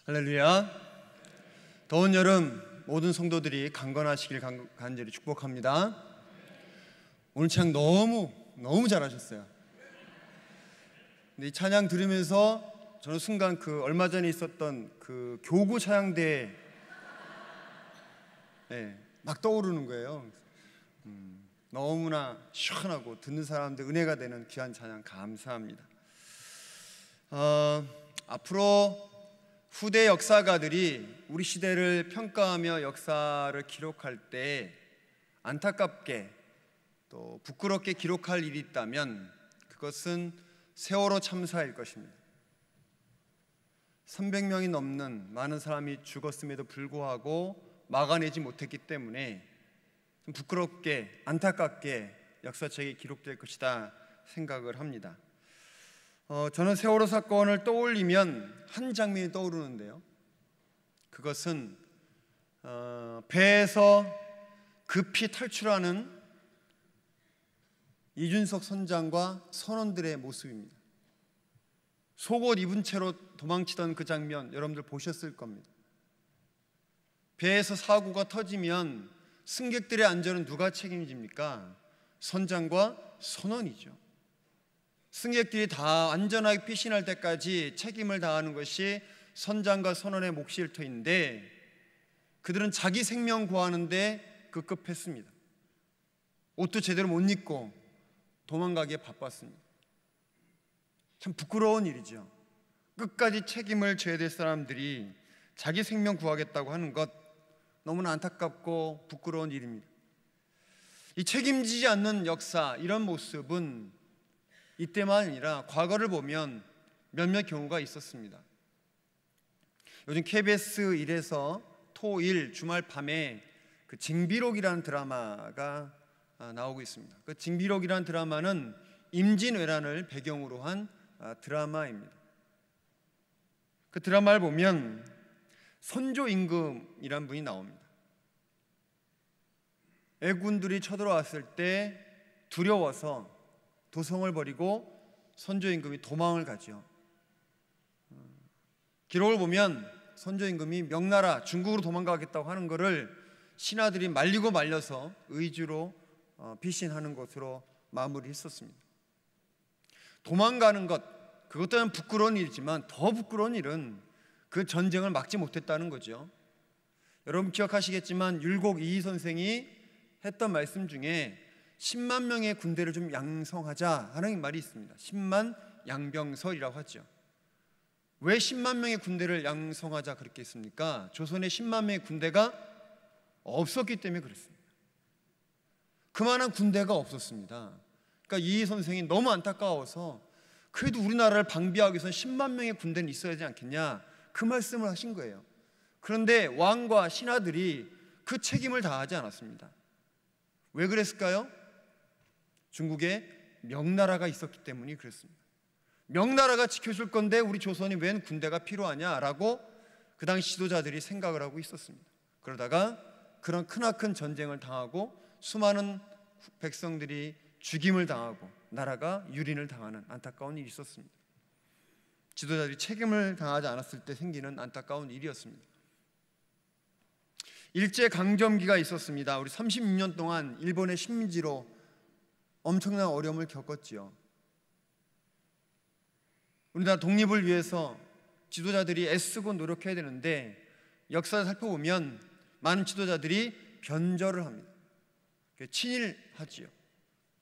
할렐루야. 더운 여름 모든 성도들이 강건하시길 간절히 축복합니다. 오늘 찬양 너무 잘하셨어요. 근데 이 찬양 들으면서 저는 순간 얼마 전에 있었던 교구 찬양대 막 떠오르는 거예요. 너무나 시원하고 듣는 사람들 은혜가 되는 귀한 찬양 감사합니다. 앞으로 후대 역사가들이 우리 시대를 평가하며 역사를 기록할 때 안타깝게 또 부끄럽게 기록할 일이 있다면 그것은 세월호 참사일 것입니다. 300명이 넘는 많은 사람이 죽었음에도 불구하고 막아내지 못했기 때문에 좀 부끄럽게 안타깝게 역사책에 기록될 것이다 생각을 합니다. 저는 세월호 사건을 떠올리면 한 장면이 떠오르는데요. 그것은 배에서 급히 탈출하는 이준석 선장과 선원들의 모습입니다. 속옷 입은 채로 도망치던 그 장면 여러분들 보셨을 겁니다. 배에서 사고가 터지면 승객들의 안전은 누가 책임집니까? 선장과 선원이죠. 승객들이 다 안전하게 피신할 때까지 책임을 다하는 것이 선장과 선원의 몫일 터인데 그들은 자기 생명 구하는데 급급했습니다. 옷도 제대로 못 입고 도망가기에 바빴습니다. 참 부끄러운 일이죠. 끝까지 책임을 져야 될 사람들이 자기 생명 구하겠다고 하는 것 너무나 안타깝고 부끄러운 일입니다. 이 책임지지 않는 역사, 이런 모습은 이때만 아니라 과거를 보면 몇몇 경우가 있었습니다. 요즘 KBS 1에서 토.일 주말 밤에 징비록이라는 드라마가 나오고 있습니다. 그 징비록이라는 드라마는 임진왜란을 배경으로 한 드라마입니다. 그 드라마를 보면 선조임금이란 분이 나옵니다. 애군들이 쳐들어왔을 때 두려워서 도성을 버리고 선조임금이 도망을 가죠. 기록을 보면 선조임금이 명나라 중국으로 도망가겠다고 하는 것을 신하들이 말리고 말려서 의주로 피신하는 것으로 마무리했었습니다. 도망가는 것, 그것 또한 부끄러운 일이지만 더 부끄러운 일은 그 전쟁을 막지 못했다는 거죠. 여러분 기억하시겠지만 율곡 이희 선생이 했던 말씀 중에 10만 명의 군대를 좀 양성하자 하는 말이 있습니다. 10만 양병설이라고 하죠. 왜 10만 명의 군대를 양성하자 그렇게 했습니까? 조선에 10만 명의 군대가 없었기 때문에 그랬습니다. 그만한 군대가 없었습니다. 그러니까 이희 선생이 너무 안타까워서 그래도 우리나라를 방비하기 위해서는 10만 명의 군대는 있어야 되지 않겠냐, 그 말씀을 하신 거예요. 그런데 왕과 신하들이 그 책임을 다하지 않았습니다. 왜 그랬을까요? 중국에 명나라가 있었기 때문이 그랬습니다. 명나라가 지켜줄 건데 우리 조선이 웬 군대가 필요하냐라고 그 당시 지도자들이 생각을 하고 있었습니다. 그러다가 그런 크나큰 전쟁을 당하고 수많은 백성들이 죽임을 당하고 나라가 유린을 당하는 안타까운 일이 있었습니다. 지도자들이 책임을 다하지 않았을 때 생기는 안타까운 일이었습니다. 일제강점기가 있었습니다. 우리 36년 동안 일본의 식민지로 엄청난 어려움을 겪었지요. 우리나라 독립을 위해서 지도자들이 애쓰고 노력해야 되는데 역사를 살펴보면 많은 지도자들이 변절을 합니다. 친일하지요.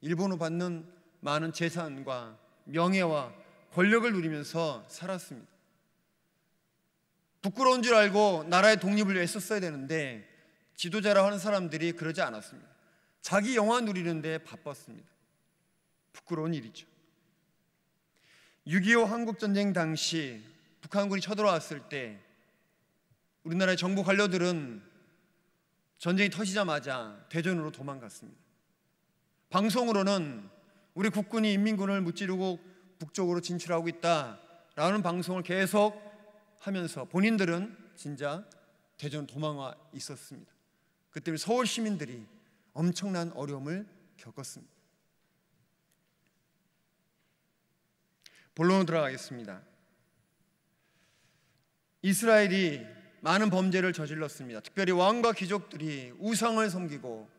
일본으로 받는 많은 재산과 명예와 권력을 누리면서 살았습니다. 부끄러운 줄 알고 나라의 독립을 위해 애썼어야 되는데 지도자라고 하는 사람들이 그러지 않았습니다. 자기 영화 누리는데 바빴습니다. 부끄러운 일이죠. 6.25 한국전쟁 당시 북한군이 쳐들어왔을 때 우리나라의 정부 관료들은 전쟁이 터지자마자 대전으로 도망갔습니다. 방송으로는 우리 국군이 인민군을 무찌르고 북쪽으로 진출하고 있다라는 방송을 계속 하면서 본인들은 진짜 대전으로 도망와 있었습니다. 그 때문에 서울 시민들이 엄청난 어려움을 겪었습니다. 본론으로 들어가겠습니다. 이스라엘이 많은 범죄를 저질렀습니다. 특별히 왕과 귀족들이 우상을 섬기고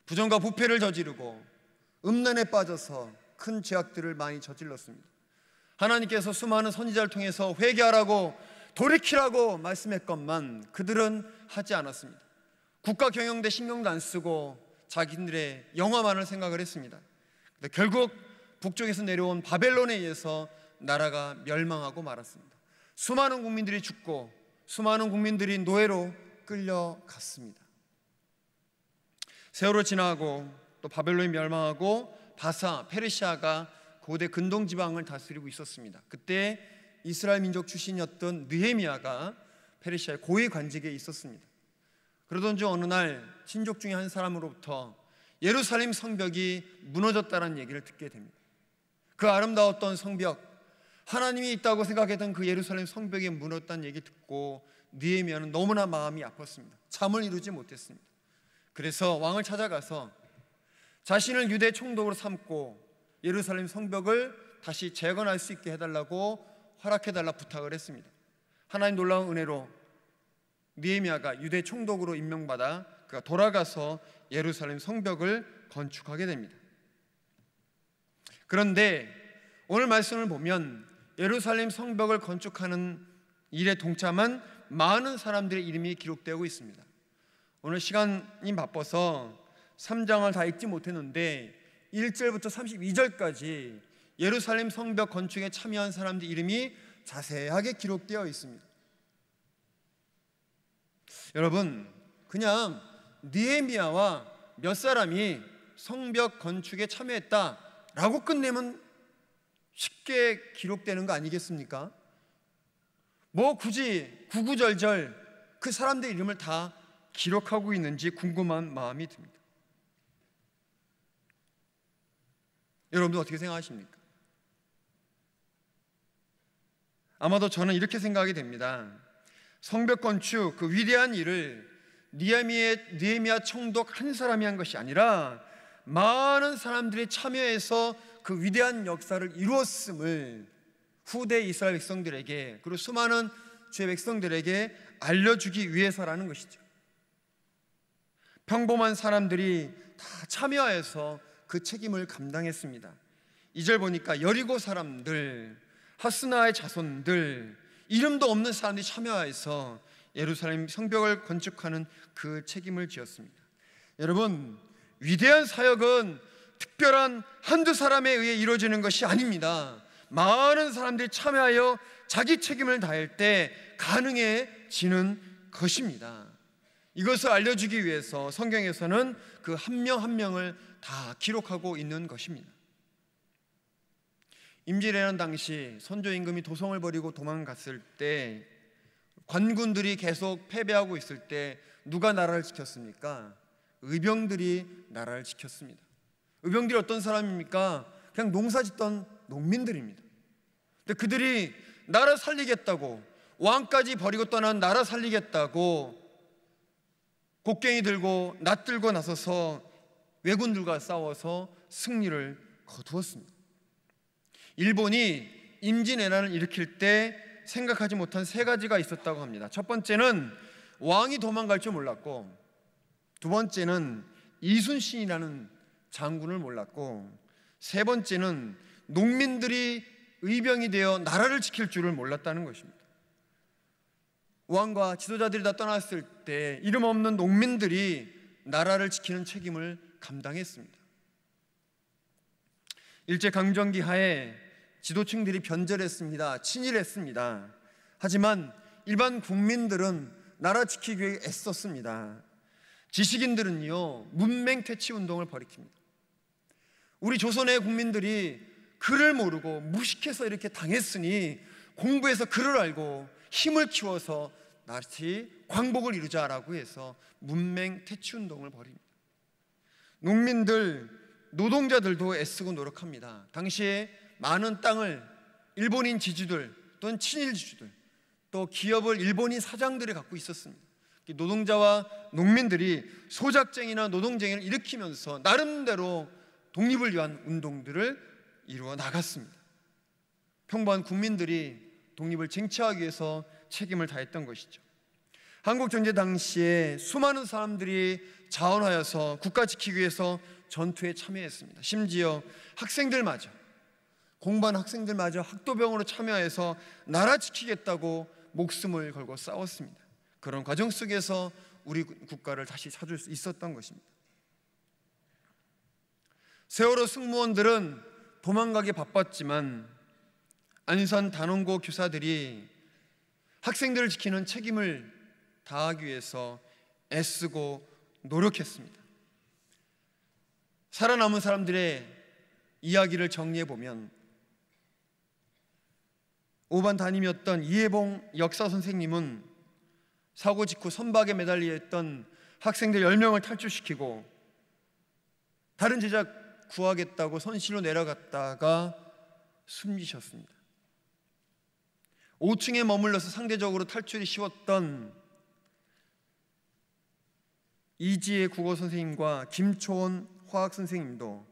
부정과 부패를 저지르고 음란에 빠져서 큰 죄악들을 많이 저질렀습니다. 하나님께서 수많은 선지자를 통해서 회개하라고 돌이키라고 말씀했건만 그들은 하지 않았습니다. 국가 경영대 신경도 안 쓰고 자기들의 영화만을 생각을 했습니다. 결국 북쪽에서 내려온 바벨론에 의해서 나라가 멸망하고 말았습니다. 수많은 국민들이 죽고 수많은 국민들이 노예로 끌려갔습니다. 세월을 지나고 또 바벨론이 멸망하고 바사, 페르시아가 고대 근동 지방을 다스리고 있었습니다. 그때 이스라엘 민족 출신이었던 느헤미야가 페르시아의 고위 관직에 있었습니다. 그러던 중 어느 날 친족 중에 한 사람으로부터 예루살렘 성벽이 무너졌다는 얘기를 듣게 됩니다. 그 아름다웠던 성벽, 하나님이 있다고 생각했던 그 예루살렘 성벽이 무너졌다는 얘기 듣고 느헤미야는 너무나 마음이 아팠습니다. 잠을 이루지 못했습니다. 그래서 왕을 찾아가서 자신을 유대 총독으로 삼고 예루살렘 성벽을 다시 재건할 수 있게 해달라고 허락해달라 부탁을 했습니다. 하나님 놀라운 은혜로 느헤미야가 유대 총독으로 임명받아 그가 돌아가서 예루살렘 성벽을 건축하게 됩니다. 그런데 오늘 말씀을 보면 예루살렘 성벽을 건축하는 일에 동참한 많은 사람들의 이름이 기록되고 있습니다. 오늘 시간이 바빠서 3장을 다 읽지 못했는데 1절부터 32절까지 예루살렘 성벽 건축에 참여한 사람들 이름이 자세하게 기록되어 있습니다. 여러분, 그냥 느헤미야와 몇 사람이 성벽 건축에 참여했다라고 끝내면 쉽게 기록되는 거 아니겠습니까? 뭐 굳이 구구절절 그 사람들 이름을 다 기록하고 있는지 궁금한 마음이 듭니다. 여러분들 어떻게 생각하십니까? 아마도 저는 이렇게 생각이 됩니다. 성벽 건축 그 위대한 일을 느헤미야 총독 한 사람이 한 것이 아니라 많은 사람들이 참여해서 그 위대한 역사를 이루었음을 후대 이스라엘 백성들에게 그리고 수많은 주의 백성들에게 알려주기 위해서라는 것이죠. 평범한 사람들이 다 참여해서 그 책임을 감당했습니다. 2절 보니까 여리고 사람들, 하스나의 자손들, 이름도 없는 사람들이 참여해서 예루살렘 성벽을 건축하는 그 책임을 지었습니다. 여러분, 위대한 사역은 특별한 한두 사람에 의해 이루어지는 것이 아닙니다. 많은 사람들이 참여하여 자기 책임을 다할 때 가능해지는 것입니다. 이것을 알려주기 위해서 성경에서는 그 한 명 한 명을 다 기록하고 있는 것입니다. 임진왜란 당시 선조 임금이 도성을 버리고 도망갔을 때 관군들이 계속 패배하고 있을 때 누가 나라를 지켰습니까? 의병들이 나라를 지켰습니다. 의병들이 어떤 사람입니까? 그냥 농사짓던 농민들입니다. 근데 그들이 나라 살리겠다고, 왕까지 버리고 떠난 나라 살리겠다고 곡괭이 들고 낫들고 나서서 왜군들과 싸워서 승리를 거두었습니다. 일본이 임진왜란을 일으킬 때 생각하지 못한 세 가지가 있었다고 합니다. 첫 번째는 왕이 도망갈 줄 몰랐고, 두 번째는 이순신이라는 장군을 몰랐고, 세 번째는 농민들이 의병이 되어 나라를 지킬 줄을 몰랐다는 것입니다. 왕과 지도자들이 다 떠났을 때 이름 없는 농민들이 나라를 지키는 책임을 감당했습니다. 일제강점기 하에 지도층들이 변절했습니다. 친일했습니다. 하지만 일반 국민들은 나라 지키기 위해 애썼습니다. 지식인들은요, 문맹 퇴치 운동을 벌이킵니다. 우리 조선의 국민들이 글을 모르고 무식해서 이렇게 당했으니 공부해서 글을 알고 힘을 키워서 다시 광복을 이루자라고 해서 문맹 퇴치 운동을 벌입니다. 농민들, 노동자들도 애쓰고 노력합니다. 당시에 많은 땅을 일본인 지주들 또는 친일 지주들, 또 기업을 일본인 사장들이 갖고 있었습니다. 노동자와 농민들이 소작쟁이나 노동쟁이를 일으키면서 나름대로 독립을 위한 운동들을 이루어 나갔습니다. 평범한 국민들이 독립을 쟁취하기 위해서 책임을 다했던 것이죠. 한국 전쟁 당시에 수많은 사람들이 자원하여서 국가 지키기 위해서 전투에 참여했습니다. 심지어 학생들마저, 공부한 학생들마저 학도병으로 참여해서 나라 지키겠다고 목숨을 걸고 싸웠습니다. 그런 과정 속에서 우리 국가를 다시 찾을 수 있었던 것입니다. 세월호 승무원들은 도망가기 바빴지만 안산 단원고 교사들이 학생들을 지키는 책임을 다하기 위해서 애쓰고 노력했습니다. 살아남은 사람들의 이야기를 정리해 보면 5반 담임이었던 이해봉 역사 선생님은 사고 직후 선박에 매달려 있던 학생들 10명을 탈출시키고 다른 제자 구하겠다고 선실로 내려갔다가 숨지셨습니다. 5층에 머물러서 상대적으로 탈출이 쉬웠던 이지혜 국어 선생님과 김초원 화학 선생님도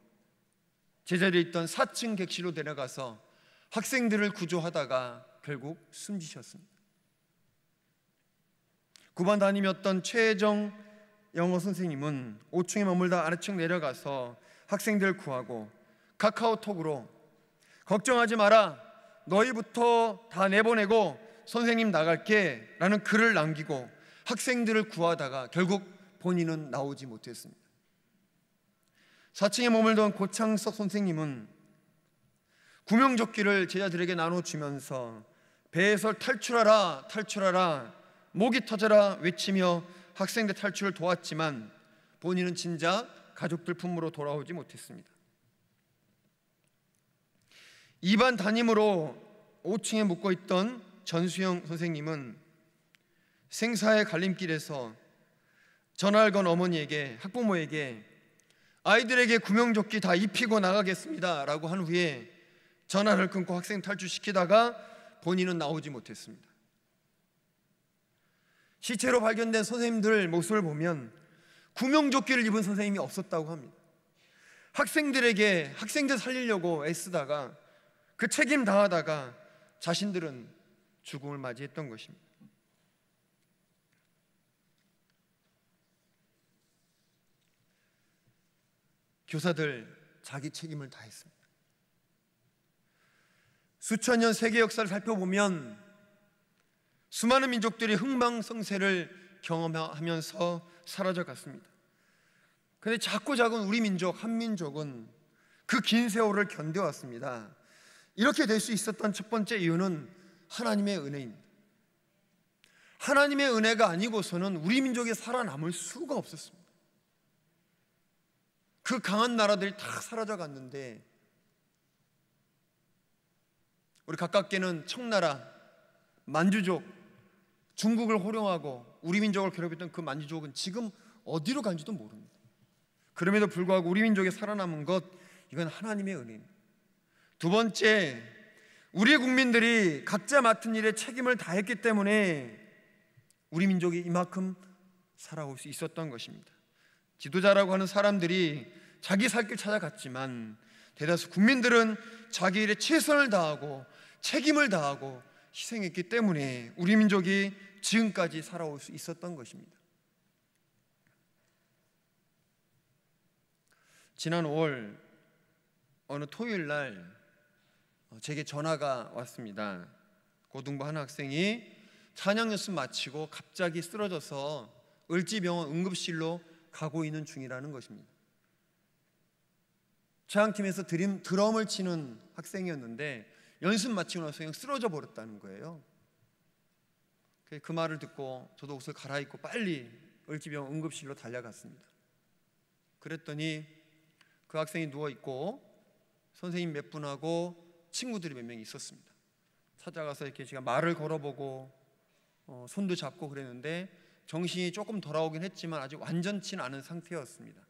제자리에 있던 4층 객실로 내려가서 학생들을 구조하다가 결국 숨지셨습니다. 9반 담임이었던 최혜정 영어 선생님은 5층에 머물다 아래층 내려가서 학생들을 구하고 카카오톡으로 걱정하지 마라, 너희부터 다 내보내고 선생님 나갈게 라는 글을 남기고 학생들을 구하다가 결국 본인은 나오지 못했습니다. 4층에 머물던 고창석 선생님은 구명조끼를 제자들에게 나눠주면서 배에서 탈출하라 탈출하라 목이 터져라 외치며 학생들 탈출을 도왔지만 본인은 진작 가족들 품으로 돌아오지 못했습니다. 2반 담임으로 5층에 묵고있던 전수영 선생님은 생사의 갈림길에서 전화를 건 어머니에게, 학부모에게 아이들에게 구명조끼 다 입히고 나가겠습니다 라고 한 후에 전화를 끊고 학생 탈출시키다가 본인은 나오지 못했습니다. 시체로 발견된 선생님들 모습을 보면 구명조끼를 입은 선생님이 없었다고 합니다. 학생들 살리려고 애쓰다가 그 책임 다하다가 자신들은 죽음을 맞이했던 것입니다. 교사들 자기 책임을 다했습니다. 수천 년 세계 역사를 살펴보면 수많은 민족들이 흥망성쇠를 경험하면서 사라져갔습니다. 그런데 작고 작은 우리 민족, 한민족은 그 긴 세월을 견뎌왔습니다. 이렇게 될 수 있었던 첫 번째 이유는 하나님의 은혜입니다. 하나님의 은혜가 아니고서는 우리 민족이 살아남을 수가 없었습니다. 그 강한 나라들이 다 사라져갔는데 우리 가깝게는 청나라, 만주족, 중국을 호령하고 우리 민족을 괴롭혔던 그 만주족은 지금 어디로 간지도 모릅니다. 그럼에도 불구하고 우리 민족이 살아남은 것, 이건 하나님의 은혜입니다. 두 번째, 우리 국민들이 각자 맡은 일에 책임을 다했기 때문에 우리 민족이 이만큼 살아올 수 있었던 것입니다. 지도자라고 하는 사람들이 자기 살 길 찾아갔지만 대다수 국민들은 자기 일에 최선을 다하고 책임을 다하고 희생했기 때문에 우리 민족이 지금까지 살아올 수 있었던 것입니다. 지난 5월 어느 토요일 날 제게 전화가 왔습니다. 고등부 한 학생이 찬양 연습 마치고 갑자기 쓰러져서 을지병원 응급실로 가고 있는 중이라는 것입니다. 찬양팀에서 드럼을 치는 학생이었는데 연습 마치고 나서 그냥 쓰러져 버렸다는 거예요. 그 말을 듣고 저도 옷을 갈아입고 빨리 을지병원 응급실로 달려갔습니다. 그랬더니 그 학생이 누워있고 선생님 몇 분하고 친구들이 몇 명 있었습니다. 찾아가서 이렇게 제가 말을 걸어보고 손도 잡고 그랬는데 정신이 조금 돌아오긴 했지만 아직 완전치는 않은 상태였습니다.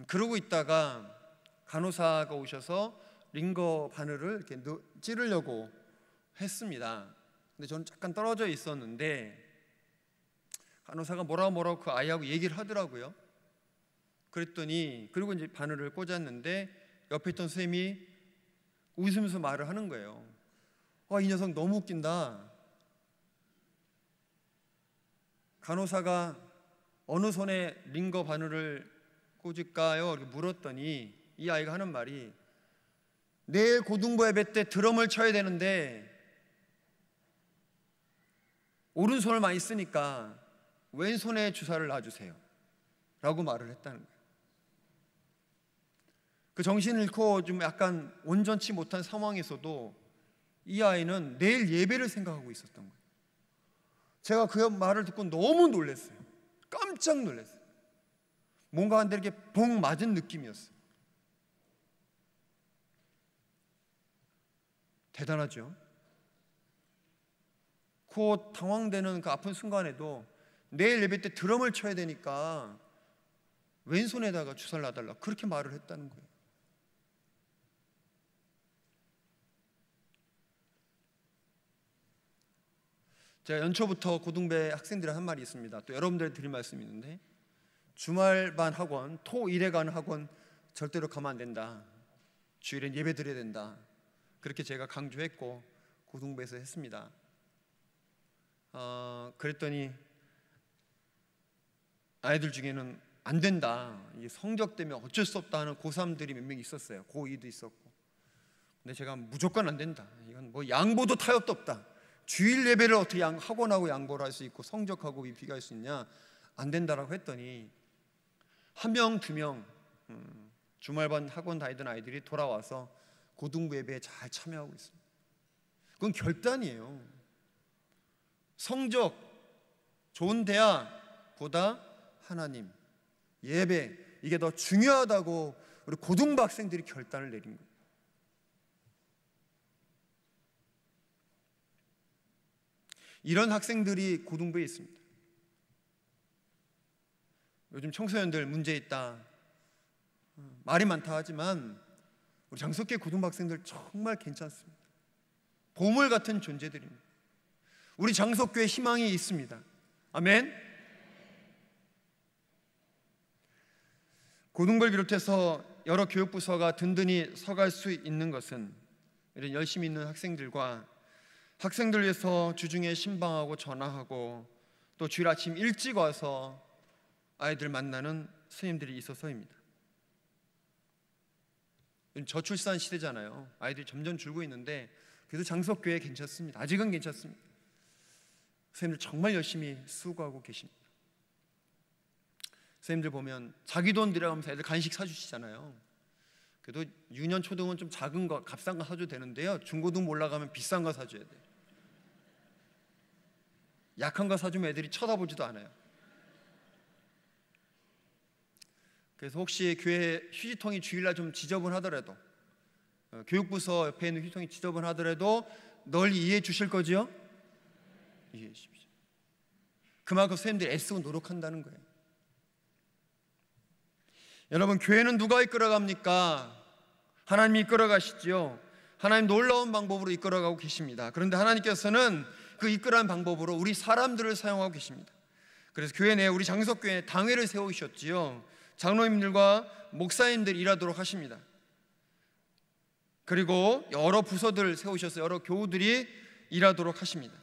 그러고 있다가 간호사가 오셔서 링거 바늘을 이렇게 찌르려고 했습니다. 근데 저는 잠깐 떨어져 있었는데 간호사가 뭐라고 그 아이하고 얘기를 하더라고요. 그랬더니 그리고 이제 바늘을 꽂았는데 옆에 있던 선생님이 웃으면서 말을 하는 거예요. 이 녀석 너무 웃긴다. 간호사가 어느 손에 링거 바늘을 꽂을까요? 이렇게 물었더니 이 아이가 하는 말이, 내일 고등부 예배 때 드럼을 쳐야 되는데 오른손을 많이 쓰니까 왼손에 주사를 놔주세요 라고 말을 했다는 거예요. 그 정신을 잃고 좀 약간 온전치 못한 상황에서도 이 아이는 내일 예배를 생각하고 있었던 거예요. 제가 그 말을 듣고 너무 놀랐어요. 깜짝 놀랐어요. 뭔가 한 대 이렇게 봉 맞은 느낌이었어요. 대단하죠? 그 당황되는 그 아픈 순간에도 내일 예배 때 드럼을 쳐야 되니까 왼손에다가 주사를 놔달라, 그렇게 말을 했다는 거예요. 제가 연초부터 고등배 학생들이 한 말이 있습니다. 또 여러분들에게 드릴 말씀이 있는데, 주말반 학원, 토일에 가는 학원 절대로 가면 안 된다. 주일엔 예배 드려야 된다. 그렇게 제가 강조했고 고등부에서 했습니다. 그랬더니 아이들 중에는 안 된다, 이게 성적 때문에 어쩔 수 없다 하는 고3들이 몇 명 있었어요. 고2도 있었고. 근데 제가 무조건 안 된다, 이건 뭐 양보도 타협도 없다, 주일 예배를 어떻게 학원하고 양보를 할 수 있고 성적하고 비교할 수 있냐, 안 된다라고 했더니 한 명, 두 명 주말반 학원 다니던 아이들이 돌아와서 고등부 예배에 잘 참여하고 있습니다. 그건 결단이에요. 성적, 좋은 대학보다 하나님, 예배, 이게 더 중요하다고 우리 고등부 학생들이 결단을 내린 거예요. 이런 학생들이 고등부에 있습니다. 요즘 청소년들 문제 있다, 말이 많다 하지만 우리 장석계 고등부 학생들 정말 괜찮습니다. 보물 같은 존재들입니다. 우리 장석교에 희망이 있습니다. 아멘. 고등부를 비롯해서 여러 교육부서가 든든히 서갈 수 있는 것은 이런 열심히 있는 학생들과 학생들 위해서 주중에 신방하고 전화하고 또 주일 아침 일찍 와서 아이들 만나는 선생님들이 있어서입니다. 저출산 시대잖아요. 아이들이 점점 줄고 있는데 그래도 장석교회 괜찮습니다. 아직은 괜찮습니다. 선생님들 정말 열심히 수고하고 계십니다. 선생님들 보면 자기 돈 들여가면서 애들 간식 사주시잖아요. 그래도 유년 초등은 좀 작은 거, 값싼 거 사줘도 되는데요, 중고등 올라가면 비싼 거 사줘야 돼요. 약한 거 사주면 애들이 쳐다보지도 않아요. 그래서 혹시 교회 휴지통이 주일날 좀 지저분하더라도, 교육부서 옆에 있는 휴지통이 지저분하더라도 널리 이해해 주실 거지요? 이해해 주십시오. 그만큼 선생님들이 애쓰고 노력한다는 거예요. 여러분, 교회는 누가 이끌어갑니까? 하나님이 이끌어가시죠. 하나님 놀라운 방법으로 이끌어가고 계십니다. 그런데 하나님께서는 그 이끌어가는 방법으로 우리 사람들을 사용하고 계십니다. 그래서 교회 내에 우리 장석교회에 당회를 세우셨지요. 장로님들과 목사님들이 일하도록 하십니다. 그리고 여러 부서들을 세우셔서 여러 교우들이 일하도록 하십니다.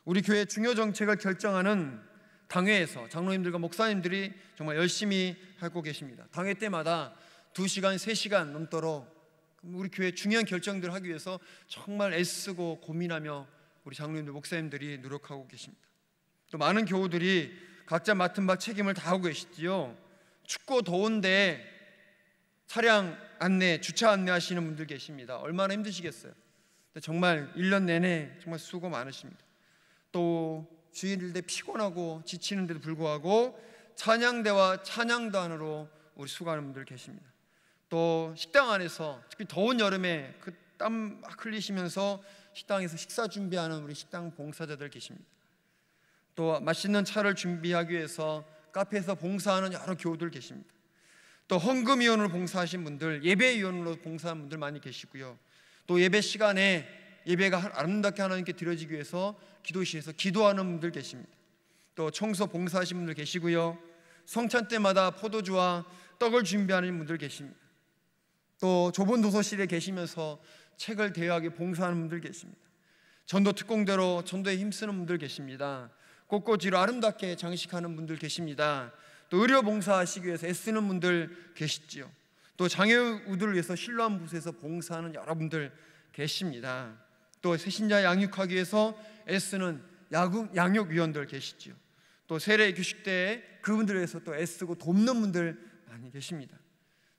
우리 교회 중요 정책을 결정하는 당회에서 장로님들과 목사님들이 정말 열심히 하고 계십니다. 당회 때마다 2시간, 3시간 넘도록 우리 교회 중요한 결정들을 하기 위해서 정말 애쓰고 고민하며 우리 장로님들, 목사님들이 노력하고 계십니다. 또 많은 교우들이 각자 맡은 바 책임을 다하고 계시지요. 춥고 더운데 차량 안내, 주차 안내하시는 분들 계십니다. 얼마나 힘드시겠어요. 근데 정말 1년 내내 정말 수고 많으십니다. 또 주일인데 피곤하고 지치는데도 불구하고 찬양대와 찬양단으로 우리 수고하는 분들 계십니다. 또 식당 안에서 특히 더운 여름에 그 땀 막 흘리시면서 식당에서 식사 준비하는 우리 식당 봉사자들 계십니다. 또 맛있는 차를 준비하기 위해서 카페에서 봉사하는 여러 교우들 계십니다. 또 헌금위원으로 봉사하신 분들, 예배위원으로 봉사하는 분들 많이 계시고요. 또 예배 시간에 예배가 아름답게 하나님께 드려지기 위해서 기도실에서 기도하는 분들 계십니다. 또 청소 봉사하신 분들 계시고요. 성찬 때마다 포도주와 떡을 준비하는 분들 계십니다. 또 좁은 도서실에 계시면서 책을 대여하게 봉사하는 분들 계십니다. 전도 특공대로 전도에 힘쓰는 분들 계십니다. 꽃꽂이로 아름답게 장식하는 분들 계십니다. 또 의료 봉사하시기 위해서 애쓰는 분들 계시지요. 또 장애우들을 위해서 실로암 부서에서 봉사하는 여러분들 계십니다. 또 새신자 양육하기 위해서 애쓰는 양육위원들 계시지요. 또 세례 교식 때 그분들을 위해서 또 애쓰고 돕는 분들 많이 계십니다.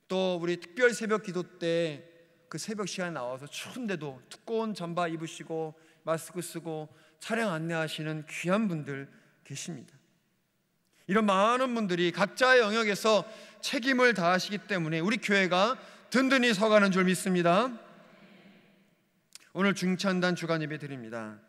또 우리 특별 새벽 기도 때 그 새벽 시간에 나와서 추운데도 두꺼운 잠바 입으시고 마스크 쓰고 차량 안내하시는 귀한 분들 계십니다. 이런 많은 분들이 각자의 영역에서 책임을 다하시기 때문에 우리 교회가 든든히 서가는 줄 믿습니다. 오늘 중찬단 주간 예배 드립니다.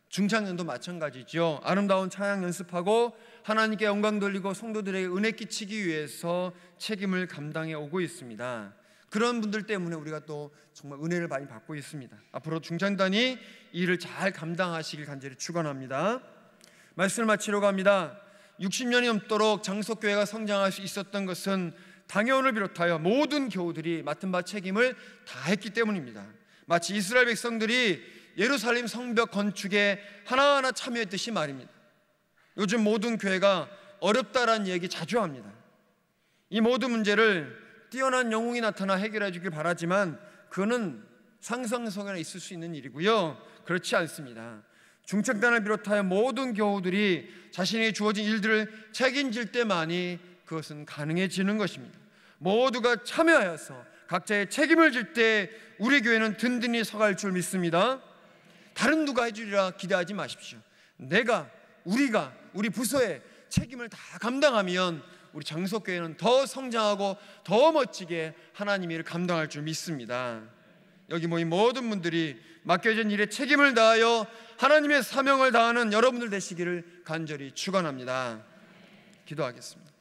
중창년도 마찬가지죠. 아름다운 찬양 연습하고 하나님께 영광 돌리고 성도들에게 은혜 끼치기 위해서 책임을 감당해 오고 있습니다. 그런 분들 때문에 우리가 또 정말 은혜를 많이 받고 있습니다. 앞으로 중창단이 이 일을 잘 감당하시길 간절히 축원합니다. 말씀을 마치려고 합니다. 60년이 넘도록 장속교회가 성장할 수 있었던 것은 당회원을 비롯하여 모든 교우들이 맡은 바 책임을 다했기 때문입니다. 마치 이스라엘 백성들이 예루살렘 성벽 건축에 하나하나 참여했듯이 말입니다. 요즘 모든 교회가 어렵다라는 얘기 자주 합니다. 이 모든 문제를 뛰어난 영웅이 나타나 해결해 주길 바라지만 그거는 상상 속에나 있을 수 있는 일이고요, 그렇지 않습니다. 중창단을 비롯하여 모든 교우들이 자신에게 주어진 일들을 책임질 때만이 그것은 가능해지는 것입니다. 모두가 참여하여서 각자의 책임을 질 때 우리 교회는 든든히 서갈 줄 믿습니다. 다른 누가 해주리라 기대하지 마십시오. 우리가 우리 부서의 책임을 다 감당하면 우리 장속교회는 더 성장하고 더 멋지게 하나님의 일을 감당할 줄 믿습니다. 여기 모인 모든 분들이 맡겨진 일에 책임을 다하여 하나님의 사명을 다하는 여러분들 되시기를 간절히 축원합니다. 기도하겠습니다.